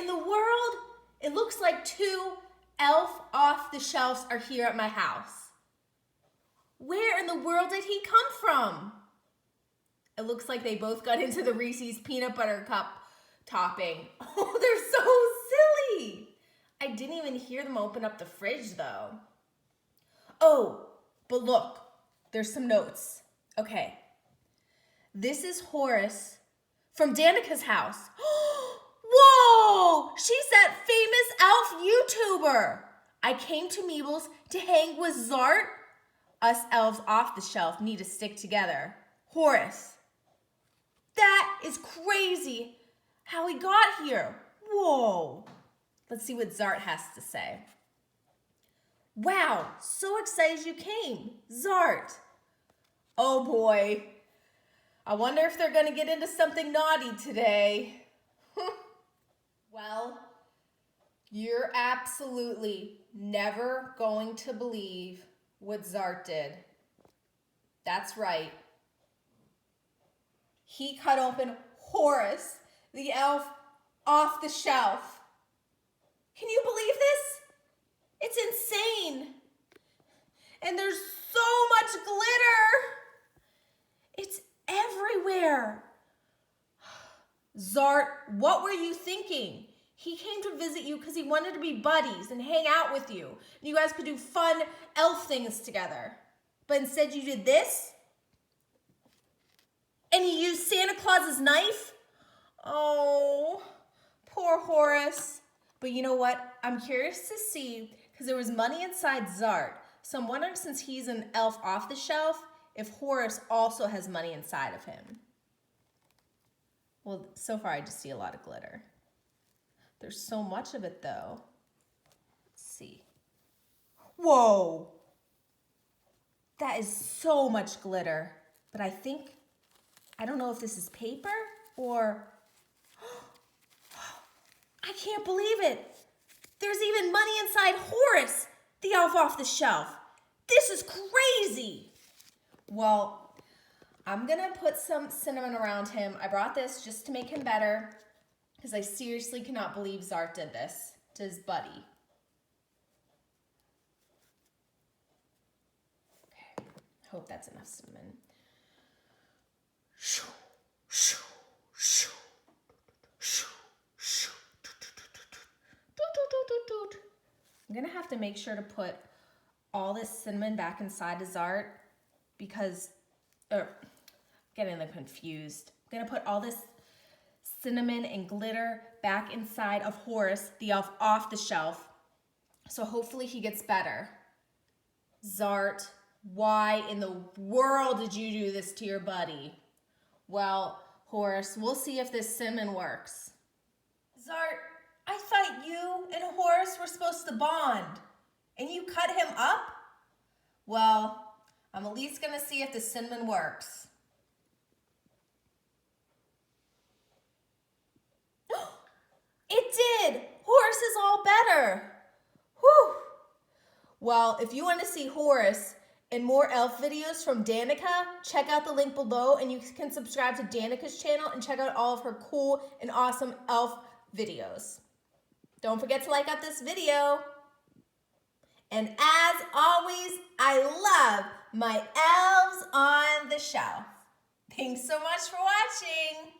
in the world? It looks like 2 elf off the shelves are here at my house. Where in the world did he come from? It looks like they both got into the Reese's peanut butter cup topping. Oh, they're so silly. I didn't even hear them open up the fridge though. Oh, but look, there's some notes. Okay. This is Horace from Danica's house. Whoa! She's that famous elf YouTuber. I came to Meebles to hang with Zart. Us elves off the shelf need to stick together. Horace. That is crazy how he got here. Whoa. Let's see what Zart has to say. Wow, so excited you came. Zart. Oh boy. I wonder if they're going to get into something naughty today. Well, you're absolutely never going to believe what Zart did. That's right. He cut open Horace, the elf, off the shelf. Can you believe this? It's insane. And there's so much glitter. It's everywhere. Zart, what were you thinking? He came to visit you because he wanted to be buddies and hang out with you. And you guys could do fun elf things together. But instead you did this? And you used Santa Claus's knife? Oh, poor Horace. But you know what? I'm curious to see, because there was money inside Zart. So I'm wondering, since he's an elf off the shelf, if Horace also has money inside of him. Well, so far I just see a lot of glitter. There's so much of it though. Let's see. Whoa! That is so much glitter. But I don't know if this is paper or... I can't believe it. There's even money inside Horace, the elf off the shelf. This is crazy. Well, I'm gonna put some cinnamon around him. I brought this just to make him better because I seriously cannot believe Zart did this to his buddy. Okay, hope that's enough cinnamon. I'm gonna have to make sure to put all this cinnamon back inside of Zart because, getting them confused. I'm gonna put all this cinnamon and glitter back inside of Horace, the elf off the shelf. So hopefully he gets better. Zart, why in the world did you do this to your buddy? Well, Horace, we'll see if this cinnamon works. Zart, I thought you and Horace were supposed to bond, and you cut him up? Well, I'm at least gonna see if the cinnamon works. It did! Horace is all better. Whew! Well, if you want to see Horace and more elf videos from Danica, check out the link below, and you can subscribe to Danica's channel and check out all of her cool and awesome elf videos. Don't forget to like out this video. And as always, I love my elves on the shelf. Thanks so much for watching.